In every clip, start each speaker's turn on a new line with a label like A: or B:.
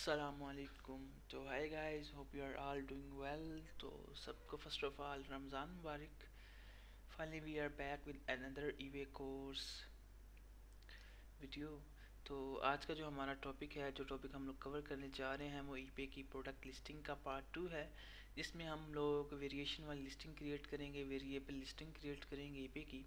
A: अस्सलामुअलैकुम। तो hi guys, hope you are all doing well. तो सबको फर्स्ट ऑफ ऑल रमज़ान मुबारक। Finally we are back with another EV course video. तो आज का जो हमारा टॉपिक है, जो टॉपिक हम लोग कवर करने जा रहे हैं, वो ईबे की प्रोडक्ट लिस्टिंग का पार्ट 2 है, जिसमें हम लोग वेरिएशन वाली लिस्टिंग क्रिएट करेंगे, वेरिएबल लिस्टिंग क्रिएट करेंगे ईबे की।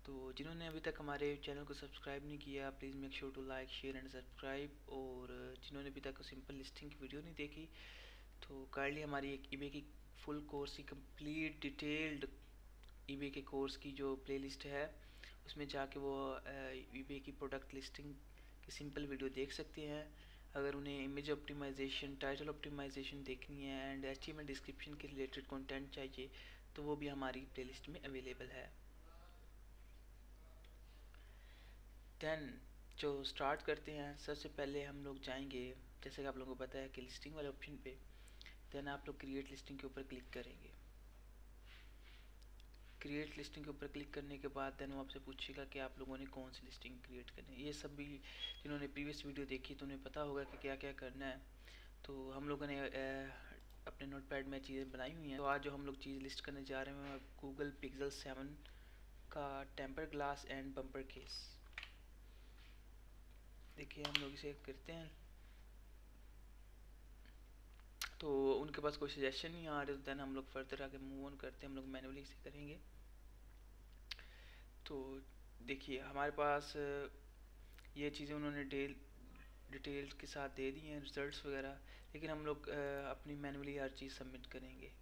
A: तो जिन्होंने अभी तक हमारे चैनल को सब्सक्राइब नहीं किया, please make sure to like share and subscribe. और जिन्होंने अभी तक सिंपल लिस्टिंग की वीडियो नहीं देखी, तो काइंडली हमारी एक ईबे की फुल कोर्स की कंप्लीट डिटेल्ड ईबे के कोर्स की जो प्लेलिस्ट है, उसमें जाके वो ईबे की प्रोडक्ट लिस्टिंग की सिंपल वीडियो देख सकते हैं। अगर उन्हें इमेज ऑप्टिमाइजेशन, टाइटल ऑप्टिमाइजेशन देखनी है एंड एचटीएमएल डिस्क्रिप्शन के रिलेटेड कंटेंट चाहिए, तो वो भी हमारी प्लेलिस्ट में अवेलेबल है। देन जो स्टार्ट करते हैं, सबसे पहले हम लोग जाएंगे, जैसे कि आप लोगों को पता है कि लिस्टिंग वाले ऑप्शन पे। देन आप लोग क्रिएट लिस्टिंग के ऊपर क्लिक करेंगे। क्रिएट लिस्टिंग के ऊपर क्लिक करने के बाद देन वो आपसे पूछेगा कि आप लोगों ने कौन सी लिस्टिंग क्रिएट करनी है। ये सब भी जिन्होंने प्रीवियस वीडियो देखी तो उन्हें पता होगा कि क्या क्या करना है। तो हम लोगों ने अपने नोटपैड में चीज़ें बनाई हुई हैं। तो आज जो हम लोग चीज़ लिस्ट करने जा रहे हैं, गूगल पिक्सल 7 का temper glass and bumper case. देखिए हम लोग इसे करते हैं, तो उनके पास कोई सजेशन नहीं आ रहे, तो देन हम लोग फर्दर आगे मूव ऑन करते हैं। हम लोग मैनुअली इसे करेंगे। तो देखिए हमारे पास ये चीज़ें उन्होंने डिटेल्स के साथ दे दी हैं, रिजल्ट्स वगैरह, लेकिन हम लोग अपनी मैनुअली हर चीज़ सबमिट करेंगे।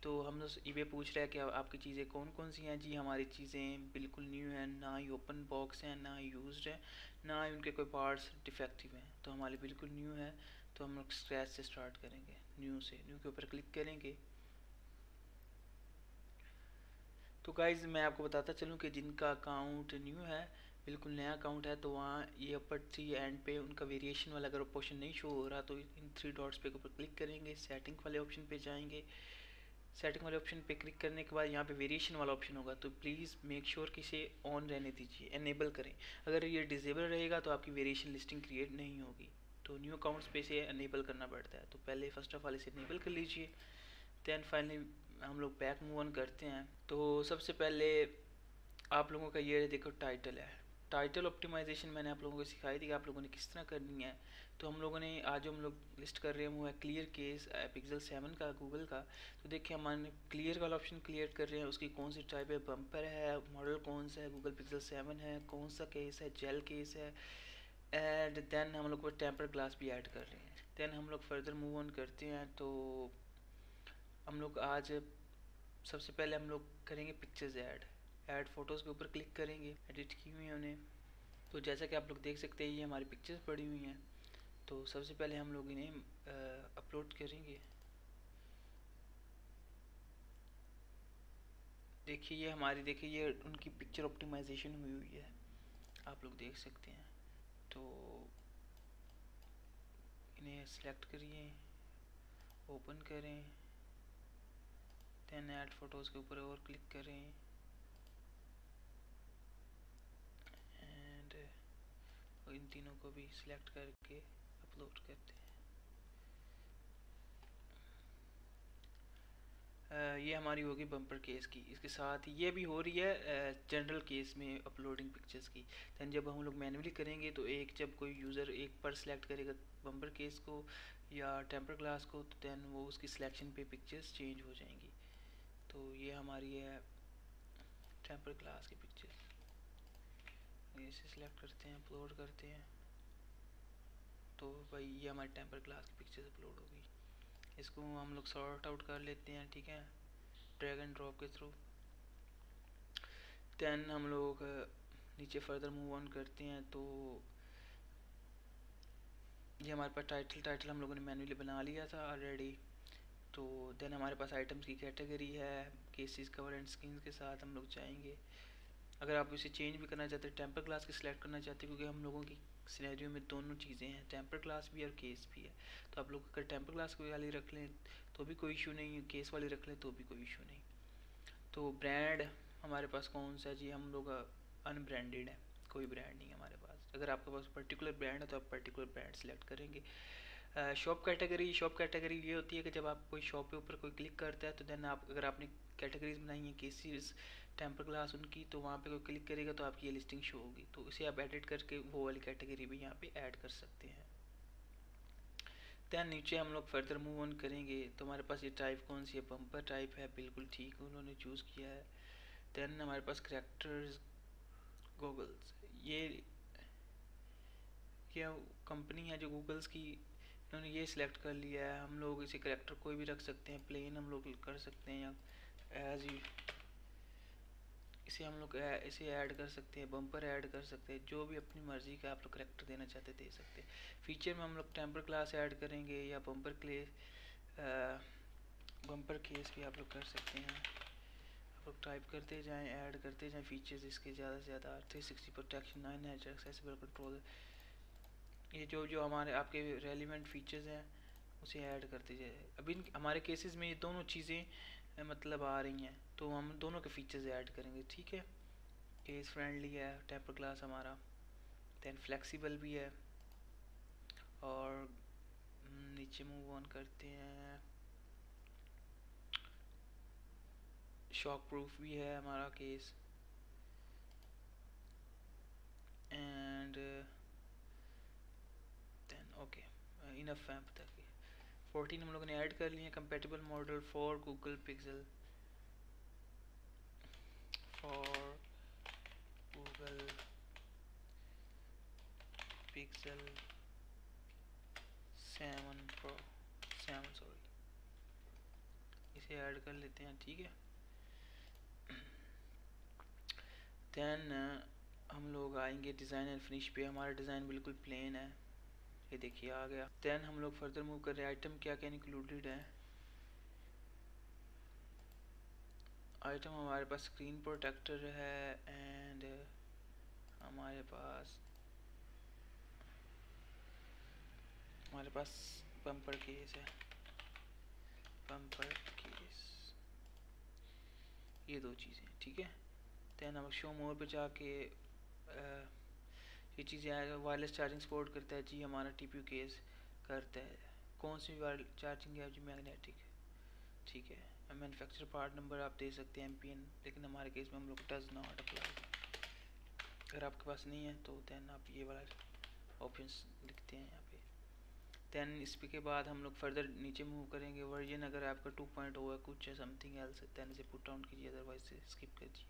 A: तो हम लोग ईबे पूछ रहा है कि आपकी चीज़ें कौन कौन सी हैं। जी हमारी चीज़ें बिल्कुल न्यू हैं, ना ही ओपन बॉक्स हैं, ना ही यूज्ड है, ना ही उनके कोई पार्ट्स डिफेक्टिव हैं। तो हमारी बिल्कुल न्यू है। तो हम लोग स्क्रैच से स्टार्ट करेंगे, न्यू से। न्यू के ऊपर क्लिक करेंगे। तो गाइज मैं आपको बताता चलूँ कि जिनका अकाउंट न्यू है, बिल्कुल नया अकाउंट है, तो वहाँ ये अपर थ्री एंड पे उनका वेरिएशन वाला अगर ऑप्शन नहीं शो हो रहा, तो इन थ्री डॉट्स पे ऊपर क्लिक करेंगे, सेटिंग वाले ऑप्शन पे जाएंगे। सेटिंग वाले ऑप्शन पे क्लिक करने के बाद यहाँ पे वेरिएशन वाला ऑप्शन होगा, तो प्लीज़ मेक श्योर कि इसे ऑन रहने दीजिए, एनेबल करें। अगर ये डिजेबल रहेगा तो आपकी वेरिएशन लिस्टिंग क्रिएट नहीं होगी। तो न्यू अकाउंट्स पे इसे एनेबल करना पड़ता है। तो पहले फर्स्ट ऑफ ऑल इसे एनेबल कर लीजिए। देन फाइनली हम लोग बैक मूव ऑन करते हैं। तो सबसे पहले आप लोगों का ये देखो टाइटल है। टाइटल ऑप्टिमाइजेशन मैंने आप लोगों को सिखाई थी कि आप लोगों ने किस तरह करनी है। तो हम लोगों ने आज जो हम लोग लिस्ट कर रहे हैं वो है क्लियर केस पिक्सल 7 का, गूगल का। तो देखिए हमारे क्लियर वाला ऑप्शन क्लियर कर रहे हैं, उसकी कौन सी टाइप है, बम्पर है, मॉडल कौन सा है, गूगल पिक्सल 7 है, कौन सा केस है, जेल केस है। एंड देन हम लोग टेम्पर ग्लास भी ऐड कर रहे हैं। देन हम लोग फर्दर मूव ऑन करते हैं। तो हम लोग आज सबसे पहले हम लोग करेंगे पिक्चर्स ऐड फ़ोटोज़ के ऊपर क्लिक करेंगे। एडिट की हुई है उन्हें। तो जैसा कि आप लोग देख सकते हैं, ये हमारी पिक्चर्स पड़ी हुई हैं। तो सबसे पहले हम लोग इन्हें अपलोड करेंगे। देखिए ये हमारी, देखिए ये उनकी पिक्चर ऑप्टिमाइजेशन हुई हुई है, आप लोग देख सकते हैं। तो इन्हें सेलेक्ट करिए, ओपन करें, देन ऐड फ़ोटोज़ के ऊपर और क्लिक करें एंड इन तीनों को भी सिलेक्ट करके अपलोड करते हैं। ये हमारी होगी बम्पर केस की। इसके साथ ये भी हो रही है जनरल केस में अपलोडिंग पिक्चर्स की। दैन जब हम लोग मैनुअली करेंगे, तो एक जब कोई यूज़र एक पर सिलेक्ट करेगा बम्पर केस को या टेम्पर ग्लास को, तो दैन वो उसकी सिलेक्शन पे पिक्चर्स चेंज हो जाएंगी। तो ये हमारी है टेम्पर ग्लास की पिक्चर। इसे सिलेक्ट करते हैं, अपलोड करते हैं। तो भाई ये हमारी टेम्पर ग्लास की पिक्चर्स अपलोड होगी। इसको हम लोग सॉर्ट आउट कर लेते हैं, ठीक है, ड्रैग एंड ड्रॉप के थ्रू। दैन हम लोग नीचे फर्दर मूव ऑन करते हैं। तो ये हमारे पास टाइटल हम लोगों ने मैन्युअली बना लिया था ऑलरेडी। तो देन हमारे पास आइटम्स की कैटेगरी है, केसेस, कवर एंड स्क्रीन के साथ हम लोग जाएंगे। अगर आप इसे चेंज भी करना चाहते हैं, टेम्पर ग्लास की सिलेक्ट करना चाहते हैं, क्योंकि हम लोगों की सिनेरियो में दोनों चीज़ें हैं, टेम्पर ग्लास भी और केस भी है। तो आप लोग अगर टेम्पर ग्लास वाली रख लें तो भी कोई इशू नहीं, केस वाली रख लें तो भी कोई इशू नहीं। तो ब्रांड हमारे पास कौन सा है जी, हम लोग अनब्रांडेड है, कोई ब्रांड नहीं है हमारे पास। अगर आपके पास पर्टिकुलर ब्रांड है तो आप पर्टिकुलर ब्रांड सेलेक्ट करेंगे। शॉप कैटेगरी ये होती है कि जब आप कोई शॉप के ऊपर कोई क्लिक करता है तो देन आप अगर आपने कैटेगरीज बनाई हैं केसेस टेम्पर ग्लास उनकी, तो वहाँ पे कोई क्लिक करेगा तो आपकी ये लिस्टिंग शो होगी, तो इसे आप एडिट करके वो वाली कैटेगरी भी यहाँ पे ऐड कर सकते हैं। दैन नीचे हम लोग फर्दर मूव ऑन करेंगे तो हमारे पास ये टाइप कौन सी है, बम्पर टाइप है, बिल्कुल ठीक उन्होंने चूज़ किया है। दैन हमारे पास करेक्टर्स गूगल्स, ये क्या कंपनी है जो गूगल्स की, इन्होंने ये सिलेक्ट कर लिया है। हम लोग इसे करेक्टर कोई भी रख सकते हैं, प्लेन हम लोग कर सकते हैं, या एज यू इसे हम लोग इसे ऐड कर सकते हैं, बम्पर ऐड कर सकते हैं, जो भी अपनी मर्ज़ी का आप लोग करेक्टर देना चाहते दे सकते हैं। फीचर में हम लोग टेम्पर क्लास ऐड करेंगे या बम्पर केस भी आप लोग कर सकते हैं। आप लोग टाइप करते जाएं, ऐड करते जाएं फीचर्स इसके ज़्यादा से ज़्यादा। 360 प्रोटेक्शन, 9 नेचर एक्सेसिबल कंट्रोल, ये जो जो हमारे आपके रेलिवेंट फीचर्स हैं उसे ऐड करते जाए। अभी हमारे केसेस में ये दोनों चीज़ें मतलब आ रही हैं, तो हम दोनों के फीचर्स ऐड करेंगे, ठीक है। केस फ्रेंडली है टेम्पर क्लास हमारा, दैन फ्लेक्सिबल भी है, और नीचे मूव ऑन करते हैं, शॉक प्रूफ भी है हमारा case, and then okay enough है तक। 14 हम लोगों ने ऐड कर लिए। Compatible model for Google Pixel, for Google Pixel 7 pro 7 sorry, इसे ऐड कर लेते हैं, ठीक है। दैन हम लोग आएंगे डिज़ाइन एंड फिनिश पे। हमारा डिज़ाइन बिल्कुल प्लेन है, ये देखिए आ गया। दैन हम लोग फर्दर मूव कर रहे हैं। आइटम क्या क्या इंक्लूडेड है, आइटम हमारे पास स्क्रीन प्रोटेक्टर है, एंड हमारे पास बम्पर केस है, बम्पर केस, ये दो चीज़ें, ठीक है। दैन हम शो मोर पे जाके ये चीज़ें आएगा। वायरलेस चार्जिंग सपोर्ट करता है जी, हमारा टीपीयू केस करता है। कौन सी वायर चार्जिंग है जी, मैग्नेटिक, ठीक है। मैन्युफैक्चर पार्ट नंबर आप दे सकते हैं एमपीएन, लेकिन हमारे केस में हम लोग डज नॉट अप्लाई। अगर आपके पास नहीं है तो दैन आप ये वाला ऑप्शंस लिखते हैं यहाँ पे। दैन इसके बाद हम लोग फर्दर नीचे मूव करेंगे। वर्जन अगर आपका 2.0 है, कुछ है समथिंग एल्स, दैन इसे पुट डाउन कीजिए, अदरवाइज से स्किप कीजिए।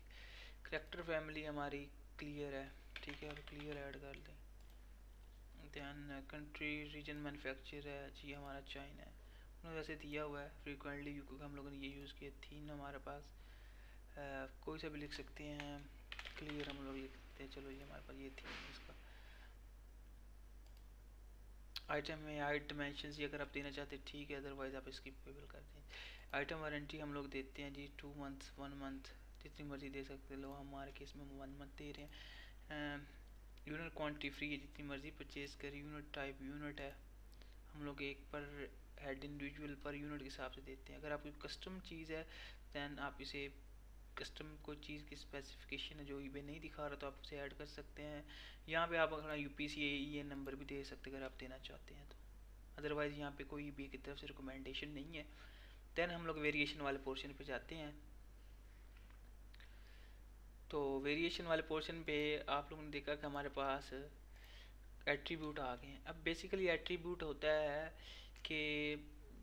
A: करेक्टर फैमिली हमारी क्लियर है, ठीक है, और क्लियर ऐड कर लें। दैन कंट्री रीजन मैन्युफैक्चर है जी, हमारा चाइना है, उन्होंने वैसे दिया हुआ है फ्रीक्वेंटली क्योंकि हम लोगों ने ये यूज़ किया। थीम हमारे पास कोई सा भी लिख सकते हैं, क्लियर हम लोग लिखते हैं, चलो ये हमारे पास ये थीम है इसका। आइटम में हाइट डायमेंशंस ये अगर आप देना चाहते हैं ठीक है, अदरवाइज आप स्किपेबल कर दें। आइटम वारंटी हम लोग देते हैं जी 2 मंथ 1 मंथ, जितनी मर्जी दे सकते लो, हमारे केस में 1 मंथ दे रहे हैं। यूनिट क्वांटिटी फ्री है, जितनी मर्जी परचेज करें। यूनिट टाइप यूनिट है, हम लोग एक पर हेड इंडिविजुअल पर यूनिट के हिसाब से देते हैं। अगर आपकी कस्टम चीज़ है दैन आप इसे कस्टम कोई चीज़ की स्पेसिफिकेशन है जो ईबे नहीं दिखा रहा तो आप उसे ऐड कर सकते हैं। यहाँ पे आप अपना यूपीसी नंबर भी दे सकते हैं अगर आप देना चाहते हैं तो, अदरवाइज़ यहाँ पे कोई ईबे की तरफ से रिकमेंडेशन नहीं है। दैन हम लोग वेरिएशन वाले पोर्शन पे जाते हैं। तो वेरिएशन वाले पोर्शन पे आप लोगों ने देखा कि हमारे पास एट्रीब्यूट आ गए हैं। अब बेसिकली एट्रीब्यूट होता है कि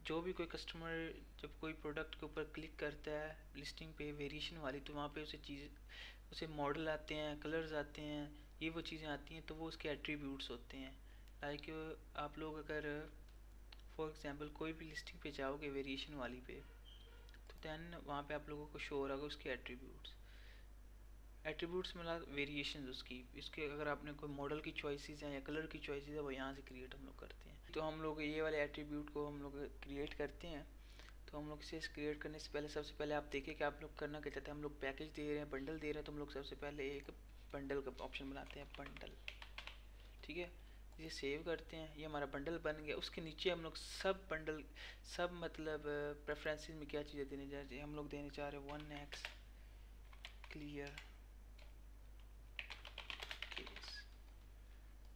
A: जो भी कोई कस्टमर जब कोई प्रोडक्ट के ऊपर क्लिक करता है लिस्टिंग पे वेरिएशन वाली, तो वहाँ पे उसे मॉडल आते हैं, कलर्स आते हैं, ये वो चीज़ें आती हैं, तो वो उसके एट्रीब्यूट्स होते हैं। लाइक आप लोग अगर फॉर एग्जांपल कोई भी लिस्टिंग पे जाओगे वेरिएशन वाली पे, तो दैन वहाँ पे आप लोगों को शो हो रहा होगा उसके एट्रीब्यूट्स मतलब वेरिएशन उसकी। इसके अगर आपने कोई मॉडल की चॉइसेस हैं या कलर की चॉइसेस है वो यहाँ से क्रिएट हम लोग करते हैं। तो हम लोग ये वाले एट्रीब्यूट को हम लोग क्रिएट करते हैं। तो हम लोग इसे क्रिएट करने से पहले सबसे पहले आप देखिए कि आप लोग करना क्या चाहते हैं। हम लोग पैकेज दे रहे हैं, बंडल दे रहे हैं, तो हम लोग सबसे पहले एक बंडल का ऑप्शन बनाते हैं, बंडल, ठीक है। इसे सेव करते हैं, ये हमारा बंडल बन गया। उसके नीचे हम लोग सब मतलब प्रेफरेंसेस में क्या चीज़ें देने जा रहे हैं, हम लोग देने चाह रहे हैं 1x क्लियर,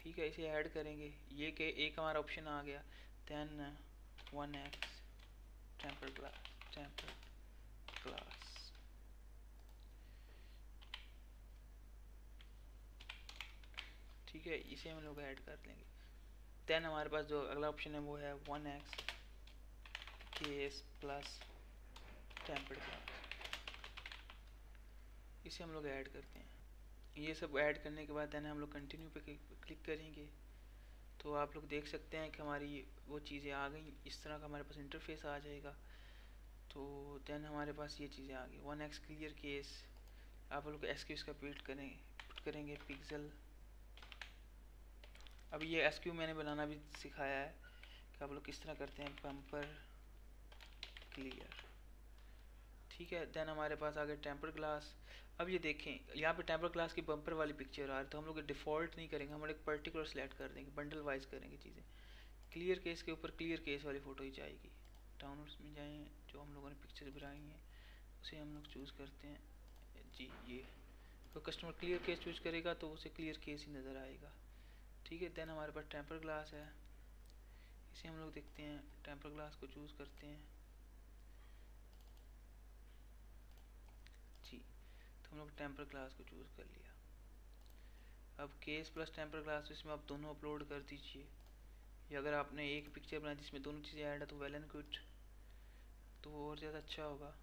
A: ठीक है, इसे ऐड करेंगे। ये कि एक हमारा ऑप्शन आ गया। Then 1x tempered glass. ठीक है, इसे हम लोग ऐड कर लेंगे। देन हमारे पास जो अगला ऑप्शन है वो है 1x case plus tempered class, इसे हम लोग ऐड करते हैं। ये सब ऐड करने के बाद देन हम लोग कंटिन्यू पे क्लिक करेंगे तो आप लोग देख सकते हैं कि हमारी वो चीज़ें आ गई। इस तरह का हमारे पास इंटरफेस आ जाएगा। तो देन हमारे पास ये चीज़ें आ गई। 1x क्लियर केस, आप लोग एसक्यूज का पुट करेंगे पिक्सल। अब ये एसक्यू मैंने बनाना भी सिखाया है कि आप लोग किस तरह करते हैं, बम्पर क्लियर। ठीक है, देन हमारे पास आ गया टेम्पर ग्लास। अब ये देखें यहाँ पे टेम्पर ग्लास की बम्पर वाली पिक्चर आ रही है, तो हम लोग डिफ़ॉल्ट नहीं करेंगे, हम लोग एक पर्टिकुलर सेलेक्ट कर देंगे, बंडल वाइज करेंगे चीज़ें। क्लियर केस के ऊपर क्लियर केस वाली फ़ोटो ही जाएगी। डाउनलोड्स में जाएँ, जो हम लोगों ने पिक्चर बनाई हैं उसे हम लोग चूज़ करते हैं जी। ये तो कस्टमर क्लियर केस चूज़ करेगा तो उसे क्लियर केस ही नज़र आएगा। ठीक है, देन हमारे पास टेम्पर ग्लास है, इसे हम लोग देखते हैं। टेम्पर ग्लास को चूज़ करते हैं जी, तो हम लोग टेम्पर ग्लास को चूज़ कर लिया। अब केस प्लस टेम्पर ग्लास, इसमें आप दोनों अपलोड कर दीजिए। या अगर आपने एक पिक्चर बनाई जिसमें दोनों चीज़ें ऐड है तो वेल एंड गुड, तो वो और ज़्यादा अच्छा होगा।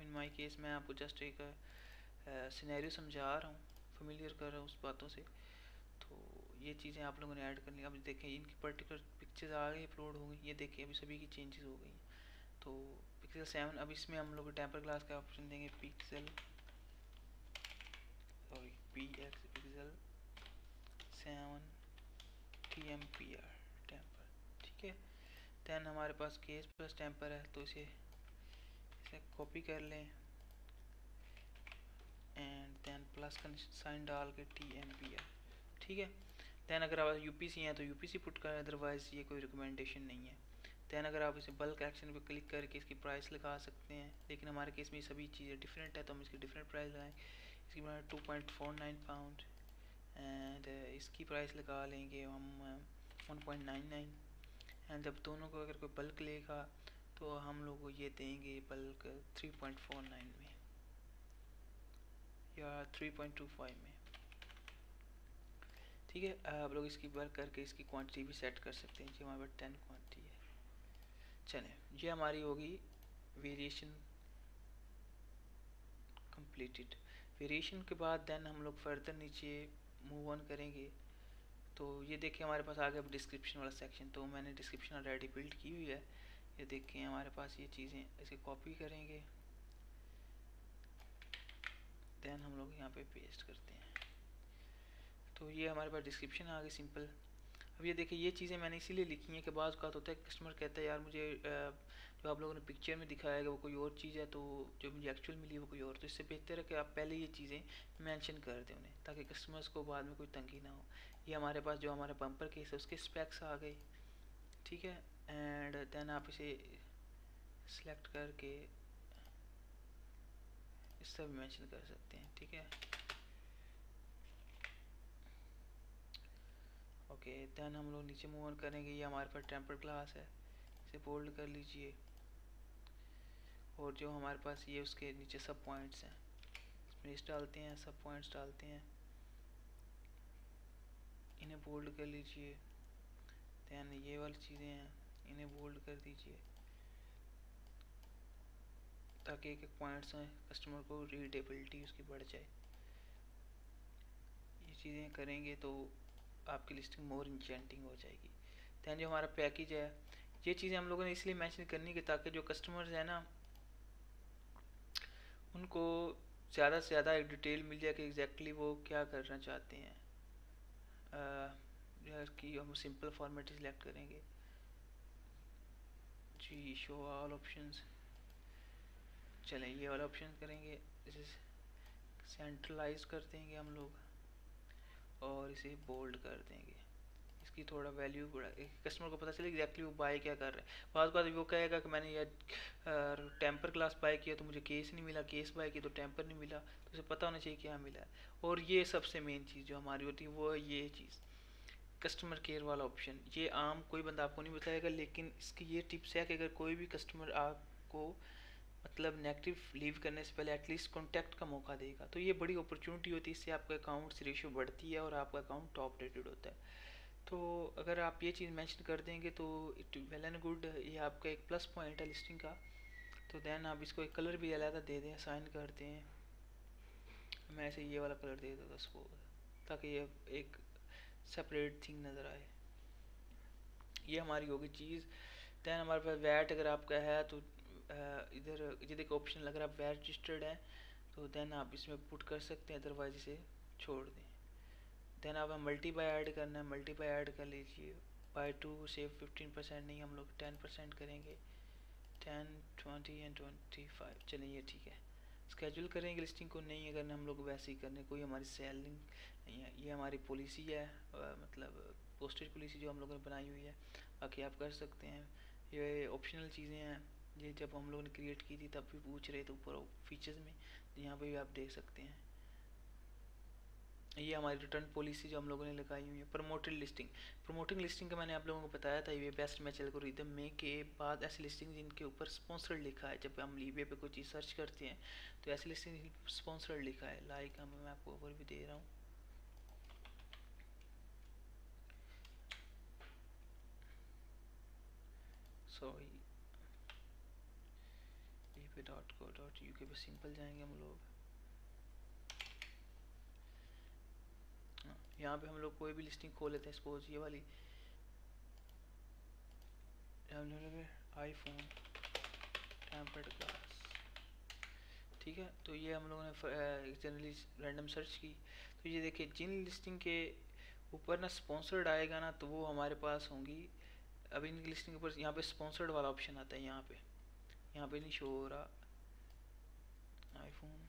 A: इन माई केस मैं आपको जस्ट एक सिनेरियो समझा रहा हूँ, फेमिलियर कर रहा हूँ उस बातों से। तो ये चीज़ें आप लोगों ने ऐड करनी। अब देखें इनकी पर्टिकुलर पिक्चर्स आ गई, अपलोड हो गई। ये देखिए अभी सभी की चेंजेस हो गई। तो पिक्सल 7, अब इसमें हम लोग टेम्पर ग्लास का ऑप्शन देंगे पिक्सल पिक्सल 7 TMPR टेम्पर। ठीक है, देन हमारे पास केस प्लस टेम्पर है तो इसे कॉपी कर लें एंड देन प्लस का साइन डाल के TMPR। ठीक है, देन अगर आप UPC हैं तो UPC पुट करें, अदरवाइज़ ये कोई रिकमेंडेशन नहीं है। देन अगर आप इसे बल्क एक्शन पे क्लिक करके इसकी प्राइस लगा सकते हैं, लेकिन हमारे केस में सभी चीज़ें डिफरेंट है तो हम इसकी डिफरेंट प्राइस लगाएं। इसकी प्राइस 2.49 पाउंड एंड इसकी प्राइस लगा लेंगे हम 1.99। एंड जब दोनों को अगर कोई बल्क लेगा तो हम लोग को ये देंगे बल्क 3.49 में या 3.25 में। ठीक है, आप लोग इसकी वर्क करके इसकी क्वांटिटी भी सेट कर सकते हैं। जी हमारे पास 10 क्वांटिटी है। चलें, ये हमारी होगी वेरिएशन कंप्लीटेड। वेरिएशन के बाद देन हम लोग फर्दर नीचे मूव ऑन करेंगे। तो ये देखिए हमारे पास आ गया डिस्क्रिप्शन वाला सेक्शन, तो मैंने डिस्क्रिप्शन ऑलरेडी बिल्ड की हुई है। ये देखिए हमारे पास ये चीज़ें, इसे कॉपी करेंगे देन हम लोग यहाँ पे पेस्ट करते हैं। तो ये हमारे पास डिस्क्रिप्शन आ गई सिंपल। अब ये देखिए ये चीज़ें मैंने इसीलिए लिखी हैं कि बाज़ का होता है कस्टमर कहता है यार मुझे जो आप लोगों ने पिक्चर में दिखाया है वो कोई और चीज़ है, तो जो मुझे एक्चुअल मिली वो कोई और। तो इससे बेहतर है कि आप पहले ये चीज़ें मेंशन कर दें उन्हें, ताकि कस्टमर्स को बाद में कोई तंगी ना हो। ये हमारे पास जो हमारा बम्पर केस है उसके स्पेक्स आ गए। ठीक है, एंड देन आप इसे सिलेक्ट करके इस सब मेंशन कर सकते हैं। ठीक है, ओके, देन हम लोग नीचे मूव ऑन करेंगे। ये हमारे पास टेम्पर ग्लास है, इसे बोल्ड कर लीजिए। और जो हमारे पास ये उसके नीचे सब पॉइंट्स हैं, स्पेस डालते हैं, सब पॉइंट्स डालते हैं, इन्हें बोल्ड कर लीजिए। ध्यान ये वाली चीज़ें हैं, इन्हें बोल्ड कर दीजिए ताकि एक एक पॉइंट्स हैं कस्टमर को रीडेबिलिटी उसकी बढ़ जाए। ये चीज़ें करेंगे तो आपकी लिस्टिंग मोर इंचेंटिंग हो जाएगी। ध्यान जो हमारा पैकेज है, ये चीज़ें हम लोगों ने इसलिए मेंशन करनी कि ताकि जो कस्टमर्स हैं ना उनको ज़्यादा से ज़्यादा एक डिटेल मिल जाए कि एग्जैक्टली वो क्या करना चाहते हैं। कि हम सिंपल फॉर्मेट सिलेक्ट करेंगे जी, शो ऑल ऑप्शंस। चलें ये वाला ऑप्शन करेंगे, इसे सेंट्रलाइज कर देंगे हम लोग और इसे बोल्ड कर देंगे। इसकी थोड़ा वैल्यू बढ़ा, कस्टमर को पता चले एग्जैक्टली वो बाय क्या कर रहा है। बाद बात वो कहेगा कि मैंने ये टेम्पर ग्लास बाय किया तो मुझे केस नहीं मिला, केस बाय किया तो टेम्पर नहीं मिला, तो उसे पता होना चाहिए क्या मिला है। और ये सबसे मेन चीज़ जो हमारी होती है वो है ये चीज़, कस्टमर केयर वाला ऑप्शन, ये आम कोई बंदा आपको नहीं बताएगा, लेकिन इसकी ये टिप्स है कि अगर कोई भी कस्टमर आपको मतलब नेगेटिव लीव करने से पहले एटलीस्ट कॉन्टैक्ट का मौका देगा, तो ये बड़ी अपॉर्चुनिटी होती है, इससे आपका अकाउंट से रेशियो बढ़ती है और आपका अकाउंट टॉप रेटेड होता है। तो अगर आप ये चीज़ मेंशन कर देंगे तो इट वेल एंड गुड, ये आपका एक प्लस पॉइंट है लिस्टिंग का। तो देन आप इसको एक कलर भी अलग दे दें, असाइन कर दें। मैं ऐसे ये वाला कलर दे दूँगा इसको, ताकि ये एक सेपरेट थिंग नज़र आए। ये हमारी होगी चीज़। दैन हमारे पास वैट अगर आपका है तो इधर ये देखो ऑप्शन, अगर आप वैट रजिस्टर्ड हैं तो देन आप इसमें पुट कर सकते हैं, अदरवाइज इसे छोड़ दें। देन आप मल्टीप्लाई ऐड करना है, मल्टीप्लाई ऐड कर लीजिए। बाय टू से 15% नहीं, हम लोग 10% करेंगे। 10, 20 एंड 25, चलिए ये ठीक है। स्केड्यूल करेंगे लिस्टिंग को, नहीं अगर हम लोग वैसे ही करने, कोई हमारी सेलिंग नहीं है, ये हमारी पॉलिसी है, मतलब पोस्टेज पॉलिसी जो हम लोगों ने बनाई हुई है। बाकी आप कर सकते हैं, ये ऑप्शनल चीज़ें हैं, ये जब हम लोगों ने क्रिएट की थी तब भी पूछ रहे थे ऊपर फीचर्स में, तो यहाँ पे भी आप देख सकते हैं। ये हमारी रिटर्न पॉलिसी जो हम लोगों ने लगाई हुई है। प्रमोटेड लिस्टिंग, प्रमोटिंग लिस्टिंग का मैंने आप लोगों को बताया था ये बेस्ट मैच एल्गोरिथम में, के बाद ऐसी लिस्टिंग जिनके ऊपर स्पॉन्सर्ड लिखा है, जब हम ईबे पे कोई चीज़ सर्च करते हैं तो ऐसी लिस्टिंग स्पॉन्सर्ड लिखा है, लाइक मैं आपको ऊपर भी दे रहा हूँ। सॉरी, ebay.co.uk पे सिंपल जाएंगे हम लोग। यहाँ पे हम लोग कोई भी लिस्टिंग खोल लेते हैं, सपोज ये वाली आईफोन टेम्पर्ड ग्लास, ठीक है। तो ये हम लोगों ने जनरली रैंडम सर्च की, तो ये देखिए जिन लिस्टिंग के ऊपर ना स्पॉन्सर्ड आएगा ना तो वो हमारे पास होंगी। अब इन लिस्टिंग के ऊपर यहाँ पे स्पॉन्सर्ड वाला ऑप्शन आता है, यहाँ पे नहीं शो हो रहा। IPhone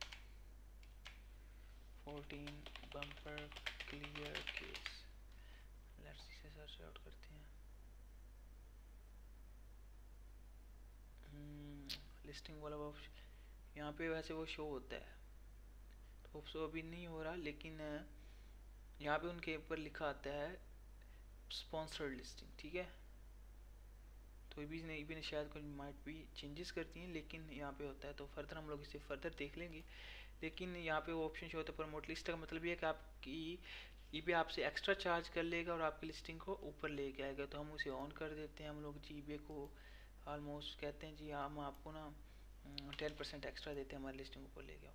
A: 14 bumper clear case, let's इसे सर्च आउट करते हैं। लिस्टिंग वाला ऑप्शन यहाँ पे वैसे वो शो होता है, तो शो अभी नहीं हो रहा, लेकिन यहाँ पे उनके ऊपर लिखा आता है स्पॉन्सर्ड लिस्टिंग, ठीक है। तो ये भी शायद कुछ माइट भी चेंजेस करती हैं, लेकिन यहाँ पे होता है, तो फर्दर हम लोग इसे फर्दर देख लेंगे। लेकिन यहाँ पे वो ऑप्शन शो होता है प्रमोट लिस्ट का, मतलब ये है कि आपकी ईबे आपसे एक्स्ट्रा चार्ज कर लेगा और आपकी लिस्टिंग को ऊपर लेके आएगा। तो हम उसे ऑन कर देते हैं, हम लोग जी ईबे को ऑलमोस्ट कहते हैं जी हम आपको ना 10% एक्स्ट्रा देते हैं हमारी लिस्टिंग ऊपर लेके आओ।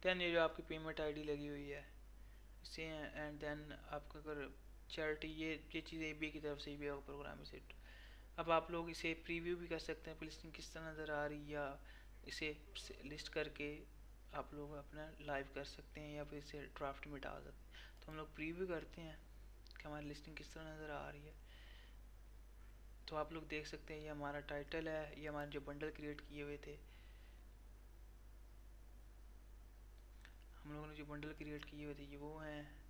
A: दैन ये जो आपकी पेमेंट आईडी लगी हुई है इसे, एंड देन आपका अगर चैरिटी, ये चीज़ें ईबे की तरफ से ईबे का प्रोग्राम है सेट। अब आप लोग इसे प्रीव्यू भी कर सकते हैं, लिस्टिंग किस तरह नज़र आ रही है, या इसे लिस्ट करके आप लोग अपना लाइव कर सकते हैं, या फिर इसे ड्राफ्ट में डाल सकते हैं। तो हम लोग प्रीव्यू करते हैं कि हमारी लिस्टिंग किस तरह नज़र आ रही है। तो आप लोग देख सकते हैं ये हमारा टाइटल है, ये हमारे जो बंडल क्रिएट किए हुए थे, हम लोगों ने जो बंडल क्रिएट किए हुए थे ये वो हैं।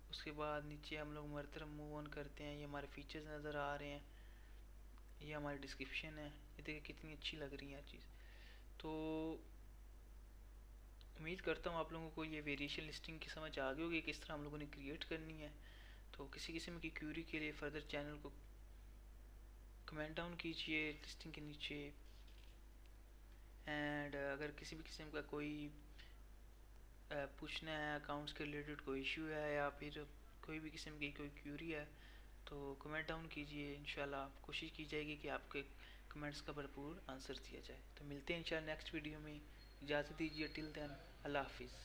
A: उसके बाद नीचे हम लोग मरतर मूव ऑन करते हैं, ये हमारे फीचर्स नज़र आ रहे हैं, ये हमारी डिस्क्रिप्शन है, ये देखिए कितनी अच्छी लग रही है हर चीज़। तो उम्मीद करता हूँ आप लोगों को ये वेरिएशन लिस्टिंग की समझ आ गई होगी, किस तरह हम लोगों ने क्रिएट करनी है। तो किसी किस्म की क्यूरी के लिए फर्दर चैनल को कमेंट डाउन कीजिए लिस्टिंग के नीचे। एंड अगर किसी भी किस्म का कोई पूछना है अकाउंट्स के रिलेटेड, कोई इशू है या फिर कोई भी किस्म की कोई क्यूरी है, तो कमेंट डाउन कीजिए। इंशाल्लाह कोशिश की जाएगी कि आपके कमेंट्स का भरपूर आंसर दिया जाए। तो मिलते हैं इंशाल्लाह नेक्स्ट वीडियो में, इजाज़त दीजिए, टिल देन अल्लाह हाफिज़।